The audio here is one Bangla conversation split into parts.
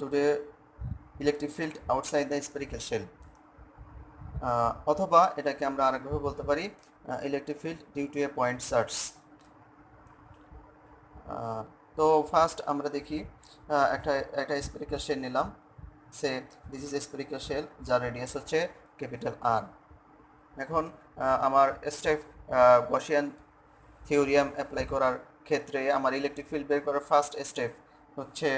today electric field outside the spherical shell অথবা এটাকে আমরা আরেকভাবে বলতে পারি electric field due to a point charge. তো ফার্স্ট আমরা দেখি একটা স্ফেরিক্যাল শেল নিলাম। Say this is spherical shell যার রেডিয়াস হচ্ছে ক্যাপিটাল আর। এখন আমার স্টেপ গসিয়ান থিওরিয়াম অ্যাপ্লাই করার ক্ষেত্রে আমার ইলেকট্রিক ফিল্ড বের করার ফার্স্ট স্টেপ হচ্ছে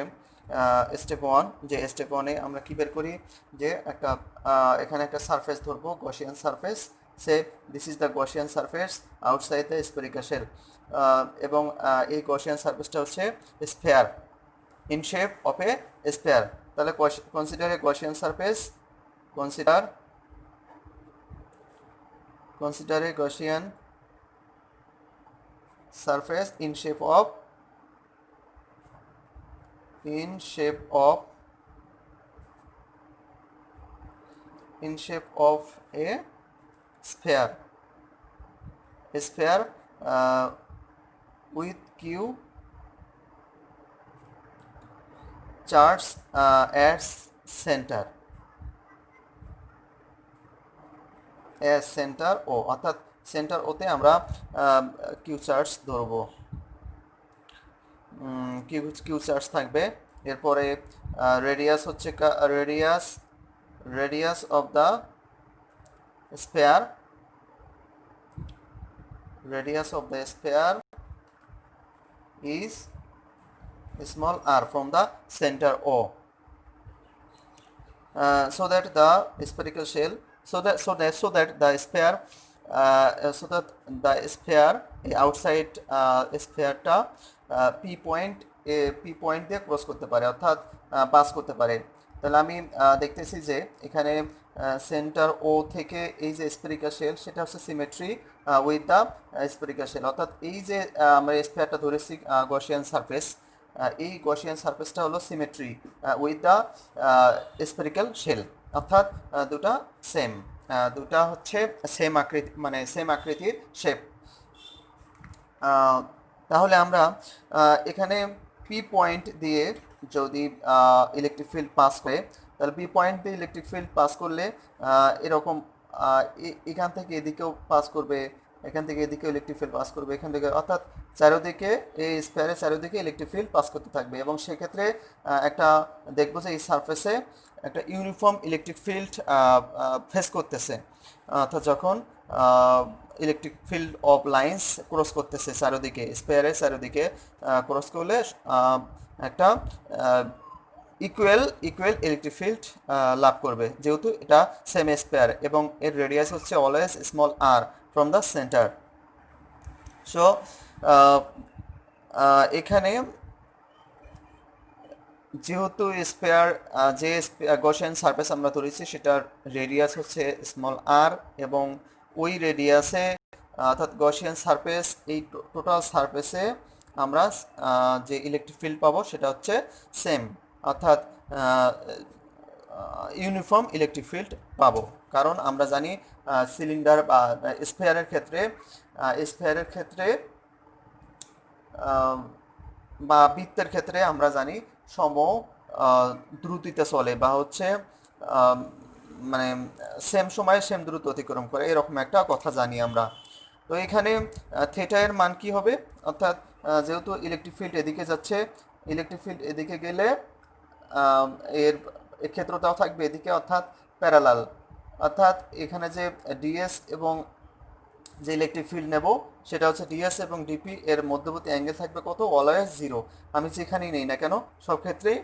স্টেপ ওয়ান। যে স্টেপ ওয়ানে আমরা কী বের করি, যে এখানে একটা সারফেস ধরবো, Gaussian surface. Say this is the Gaussian surface outside the spherical shell, এবং এই গসিয়ান সারফেসটা হচ্ছে sphere, in shape of a sphere. তাহলে consider a Gaussian surface, consider a Gaussian surface in shape of a sphere with q charge at center centre O, অর্থাৎ সেন্টার ওতে আমরা কিউ চার্জ ধরবো, কিউ চার্জ থাকবে। এরপরে রেডিয়াস হচ্ছে radius of the sphere is small r from the centre O, so that the spherical shell so that the sphere outside স্ফেয়ারটা পি পয়েন্ট দিয়ে ক্রস করতে পারে, অর্থাৎ পাস করতে পারে। তাহলে আমি দেখতেছি যে এখানে সেন্টার ও থেকে এই যে স্ফেরিক্যাল শেল সেটা হচ্ছে symmetry with the spherical shell, অর্থাৎ এই যে আমরা স্ফেয়ারটা ধরেছি গসিয়ান সারফেস, এই গসিয়ান সারফেসটা হলো symmetry with the spherical shell, অর্থাৎ দুটা হচ্ছে সেম আকৃতি, মানে সেম আকৃতির শেপ। তাহলে আমরা এখানে পি পয়েন্ট দিয়ে যদি ইলেকট্রিক ফিল্ড পাস করে, তাহলে পি পয়েন্ট দিয়ে ইলেকট্রিক ফিল্ড পাস করলে এরকম এখান থেকে এদিকেও পাস করবে, এখান থেকে এদিকেও ইলেকট্রিক ফিল্ড পাস করবে, এখান থেকে, অর্থাৎ চারিদিকে এই স্পেয়ারের চারিদিকে ইলেকট্রিক ফিল্ড পাস করতে থাকবে। এবং সেক্ষেত্রে একটা দেখবো যে এই সারফেসে একটা ইউনিফর্ম ইলেকট্রিক ফিল্ড ফেস করতেছে, অর্থাৎ যখন electric field of lines cross করতেছে চারিদিকে, স্পেয়ারের চারিদিকে ক্রস করলে একটা ইকুয়াল ইলেকট্রিক ফিল্ড লাভ করবে, যেহেতু এটা সেম স্পেয়ার এবং এর রেডিয়াস হচ্ছে always small r from the centre. So এখানে যেহেতু স্পেয়ার যে গসিয়ান সারফেস আমরা ধরেছি সেটার রেডিয়াস হচ্ছে স্মল আর, এবং ওই রেডিয়াসে অর্থাৎ গসিয়ান সারফেস, এই টোটাল সারফেসে আমরা যে ইলেকট্রিক ফিল্ড পাবো সেটা হচ্ছে সেম, অর্থাৎ ইউনিফর্ম ইলেকট্রিক ফিল্ড পাবো। কারণ আমরা জানি সিলিন্ডার বা স্ফেয়ারের ক্ষেত্রে বা বৃত্তের ক্ষেত্রে আমরা জানি সম দ্রুতিতে চলে, বা হচ্ছে মানে সেম সময়ে সেম দ্রুত অতিক্রম করে, এরকম একটা কথা জানি আমরা। তো এখানে থিটা এর মান কি হবে, অর্থাৎ যেহেতু ইলেকট্রিক ফিল্ড এদিকে যাচ্ছে, ইলেকট্রিক ফিল্ড এদিকে গেলে এর ক্ষেত্রটাও থাকবে এদিকে, অর্থাৎ প্যারালাল, অর্থাৎ এখানে যে ডিএস এবং যে ইলেকট্রিক ফিল্ড নেব সেটা হচ্ছে ডিএস এবং ডিপি, এর মধ্যবর্তী অ্যাঙ্গেল থাকবে কত, অলওয়েজ জিরো। আমি যেখানেই নেই না কেন সব ক্ষেত্রেই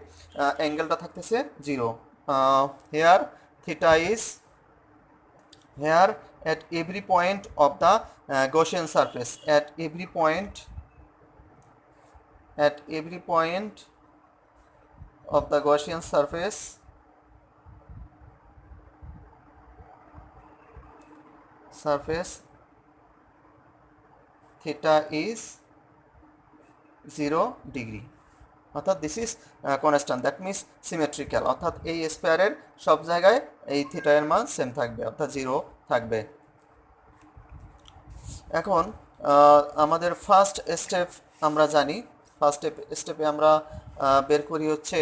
অ্যাঙ্গেলটা থাকতেছে zero. Here theta is here at every point of the Gaussian surface, at every point of the Gaussian surface theta is 0 degree, অর্থাৎ this is constant, that means symmetrical, অর্থাৎ এই স্পেয়ারের সব জায়গায় এই থিটা এর মান সেম থাকবে, অর্থাৎ 0 থাকবে। এখন আমাদের ফার্স্ট স্টেপ আমরা জানি, ফার্স্ট স্টেপে আমরা বের করি হচ্ছে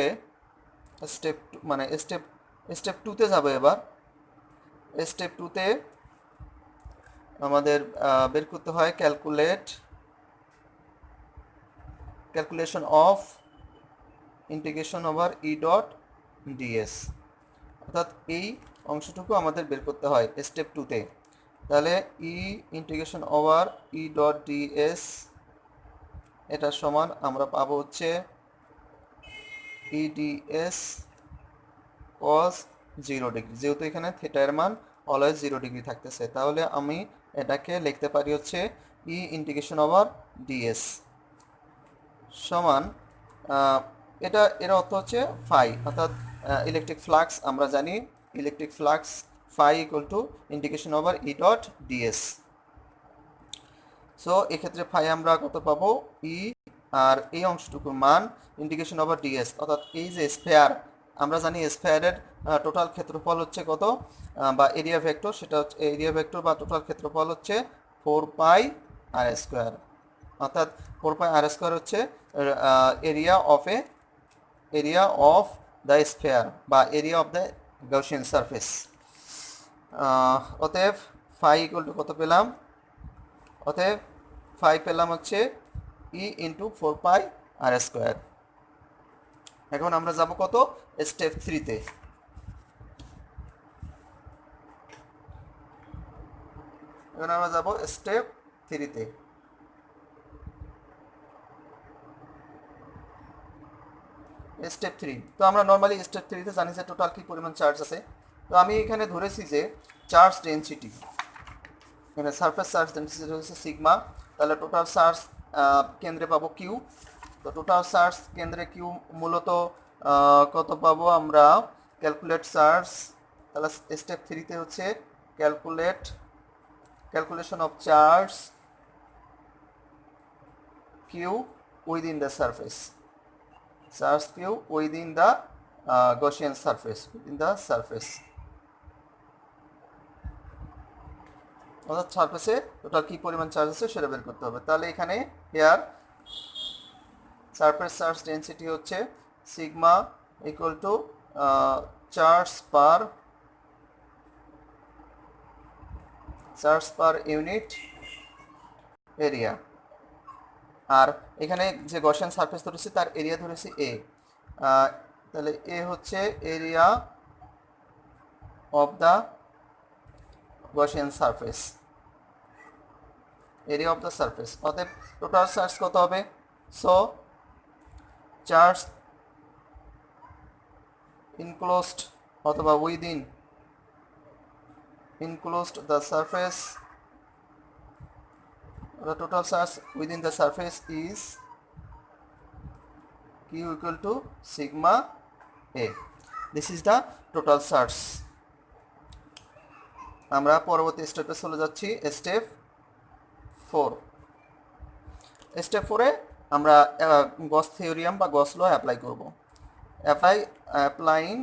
স্টেপ মানে স্টেপ টুতে যাবো এবার। স্টেপ টুতে আমাদের বের করতে হয় calculation of integration over E dot DS, অর্থাৎ এই অংশটুকু আমাদের বের করতে হয় স্টেপ টুতে। তাহলে E integration over E dot ds এটা সমান আমরা পাবো হচ্ছে ইডিএস কস 0 ডিগ্রি, যেহেতু এখানে থিটার মান অলওয়েজ 0 ডিগ্রি থাকতেছে, তাহলে আমি এটাকে লিখতে পারি হচ্ছে ই ইন্টিগ্রেশন ওভার ডিএস সমান এর অর্থ হচ্ছে ফাই, অর্থাৎ ইলেকট্রিক ফ্লাক্স আমরা জানি electric flux phi equal to integration over E dot ds. So এক্ষেত্রে ফাই আমরা কত পাবো ই, আর এই অংশটুকুর মান ইন্টিগ্রেশন ওভার ডিএস, অর্থাৎ এই যে স্ফেয়ার আমরা জানি স্ফেয়ারের টোটাল ক্ষেত্রফল হচ্ছে কত, বা এরিয়া ভেক্টর, সেটা হচ্ছে এরিয়া ভেক্টর বা টোটাল ক্ষেত্রফল হচ্ছে 4 পাই আর স্কোয়ার, অর্থাৎ 4 পাই আর স্কোয়ার হচ্ছে এরিয়া অফ দ্য স্ফেয়ার বা area of the Gaussian surface. অতএব ফাই ইকুয়াল টু কত পেলাম, অতএব ফাই পেলাম হচ্ছে ই ইন্টু 4 পাই আর স্কোয়ার। এখন আমরা যাব কত স্টেপ থ্রিতে। এখন আমরা যাব স্টেপ থ্রিতে। স্টেপ থ্রি, তো আমরা নর্মালি স্টেপ থ্রিতে জানি যে টোটাল কি পরিমাণ চার্জ আছে। তো আমি এখানে ধরেছি যে চার্জ ডেনসিটি, এখানে সারফেস চার্জ ডেনসিটি হচ্ছে সিগমা, তাহলে টোটাল চার্জ কেন্দ্রে পাবো কিউ। তো টোটাল চার্জ কেন্দ্রে কিউ মূলত কত পাবো আমরা, ক্যালকুলেট চার্জ, তাহলে স্টেপ থ্রিতে হচ্ছে calculation of charge Q within the surface, charge Q within the Gaussian surface, within the surface, অর্থাৎ সারফেসে টোটাল কি পরিমাণ চার্জ আছে সেটা বের করতে হবে। তাহলে এখানে হেয়ার সারফেস চার্জ ডেনসিটি হচ্ছে sigma equal to charge per unit area, আর এখানে যে গসিয়ান সারফেস ধরেছি তার এরিয়া ধরেছি এ, তাহলে এ হচ্ছে area of the Gaussian surface, area of the surface. অতএব টোটাল চার্জ কত হবে, সো চার্জ ইনক্লোজড অথবা within enclosed the surface, the total charge within the surface is q equal to sigma a. This is the total charge. আমরা পরবর্তী স্টেপে চলে যাচ্ছি, স্টেপ 4। স্টেপ 4-এ আমরা গস থিওরিয়াম বা গস ল অ্যাপ্লাই করব। Applying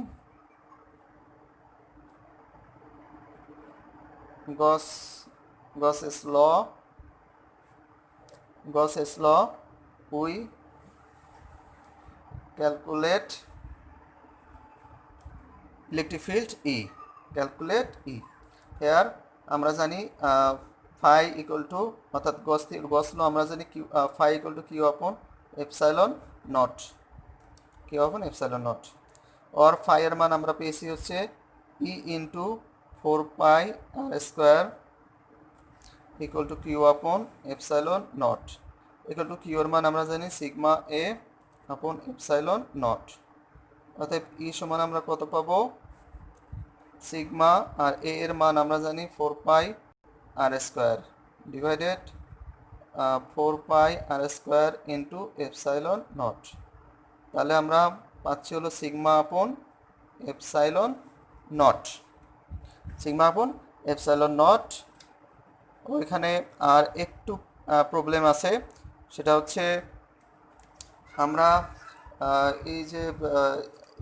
Gauss's law, we calculate electric field E. Calculate E. Here আমরা জানি phi equal to, অর্থাৎ Gauss law আমরা জানি phi equal to q upon epsilon naught, q upon epsilon naught, or phi এর মান আমরা পেয়েছি হচ্ছে E into 4 pi R square equal to Q upon epsilon nought, equal to Q এর মান আমরা জানি সিগমা এ আপন এপসাইলন নট। অতএব ই সমান আমরা কত পাবো, সিগমা আর এ এর মান আমরা জানি 4 পাই আর স্কোয়ার ডিভাইডেড 4 পাই আর স্কোয়ার ইন্টু এপসাইলন নট। তাহলে আমরা পাচ্ছি হলো sigma upon epsilon nought, sigma upon epsilon nought. ওইখানে আর একটু প্রবলেম আছে, সেটা হচ্ছে আমরা এই যে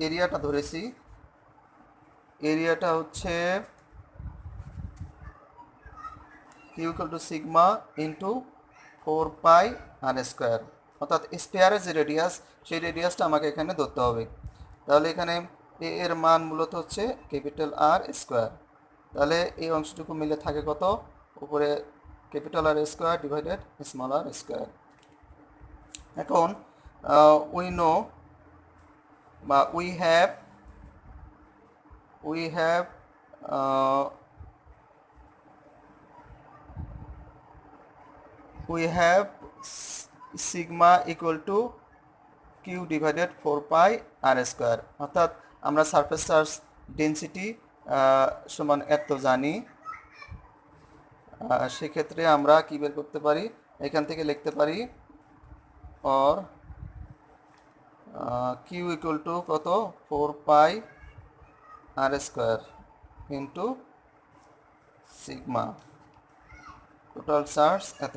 এরিয়াটা ধরেছি, এরিয়াটা হচ্ছে Q equal to sigma into 4 pi R square, অর্থাৎ স্পেয়ারের যে রেডিয়াস সেই রেডিয়াসটা আমাকে এখানে ধরতে হবে। তাহলে এখানে এ এর মান মূলত হচ্ছে ক্যাপিটাল আর স্কোয়ার। তাহলে এই অংশটুকু মিলে থাকে কত, উপরে capital R square divided small r square. এখন উই নো বা we have uh, we have sigma equal to q divided 4 pi r square, অর্থাৎ আমরা সারফেস চার্জ ডেনসিটি সমান এত জানি। সেক্ষেত্রে আমরা কি বের করতে পারি, এখান থেকে লিখতে পারি or q equal to কত 4 pi r square into sigma total charge এত।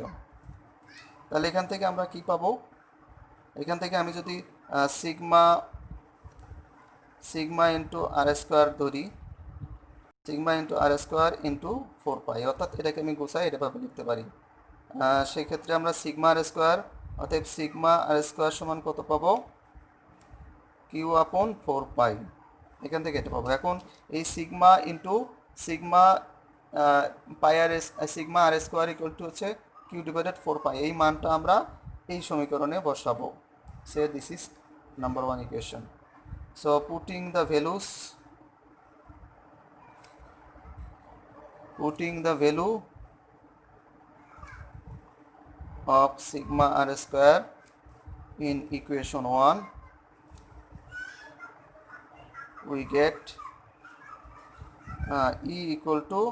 তাহলে এখান থেকে আমরা কি পাবো, এখান থেকে আমি যদি সিগমা ইন্টু আর স্কোয়ার ধরি, সিগমা ইন্টু আর স্কোয়ার ইন্টু 4 পাই, অর্থাৎ এটাকে আমি গোছাই এটাভাবে লিখতে পারি। সেই ক্ষেত্রে আমরা সিগমা আর স্কোয়ার, অর্থাৎ সিগমা আর স্কোয়ার সমান কত পাবো, কিউ আপন 4 পাই, এখান থেকে এটা পাবো। এখন এই sigma into sigma pi R sigma R square equal to হচ্ছে কিউ ডিভাইডেড 4 পাই, এই মানটা আমরা এই সমীকরণে বসাবো। Say this is number 1 equation. So putting the value of sigma r square in equation 1, we get E equal to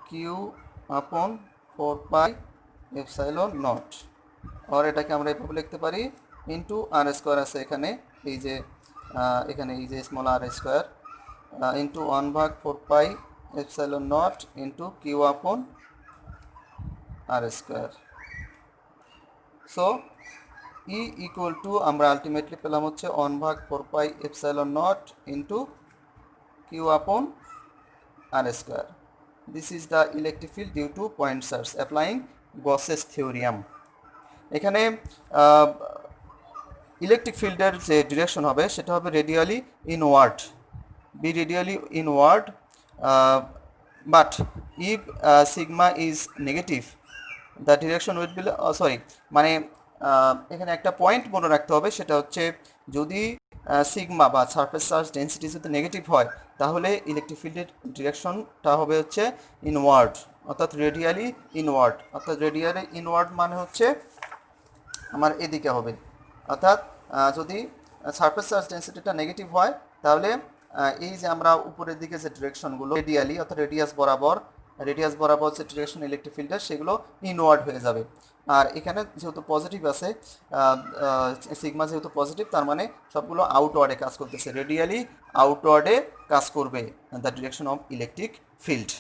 q upon 4 pi epsilon naught, और এটাকে আমরা এভাবে লিখতে পারি ইন্টু আর স্কোয়ার আছে এখানে, এই যে এখানে এই যে small r square into 1/4 pi epsilon nought into Q upon r square. So E equal to আমরা আলটিমেটলি পেলাম হচ্ছে 1/4 pi epsilon nought into Q upon r square. This is the electric field due to point charge applying Gauss's theorem. এখানে ইলেকট্রিক ফিল্ডের যে ডিরেকশন হবে সেটা হবে radially inward, be radially inward, but if sigma is negative the direction will be sorry, মানে এখানে একটা পয়েন্ট মনে রাখতে হবে, সেটা হচ্ছে যদি সিগমা বা সারফেস চার্জ ডেন্সিটি যদি নেগেটিভ হয় তাহলে ইলেকট্রিক ফিল্ডের ডিরেকশনটা হবে হচ্ছে ইনওয়ার্ড, অর্থাৎ রেডিয়ালি ইনওয়ার্ড। অর্থাৎ রেডিয়ালি ইনওয়ার্ড মানে হচ্ছে আমার এদিকে হবে, অর্থাৎ যদি সারফেস চার্জ ডেন্সিটিটা নেগেটিভ হয় তাহলে এই যে আমরা উপরের দিকে যে ডিরেকশনগুলো রেডিয়ালি অর্থাৎ রেডিয়াস বরাবর যে ডিরেকশন ইলেকট্রিক ফিল্ডের সেগুলো ইনওয়ার্ড হয়ে যাবে। আর এখানে যেহেতু পজিটিভ আছে, সিগমা যেহেতু পজিটিভ, তার মানে সবগুলো আউটওয়ার্ডে কাজ করতেছে, রেডিয়ালি আউটওয়ার্ডে কাজ করবে the direction of electric field.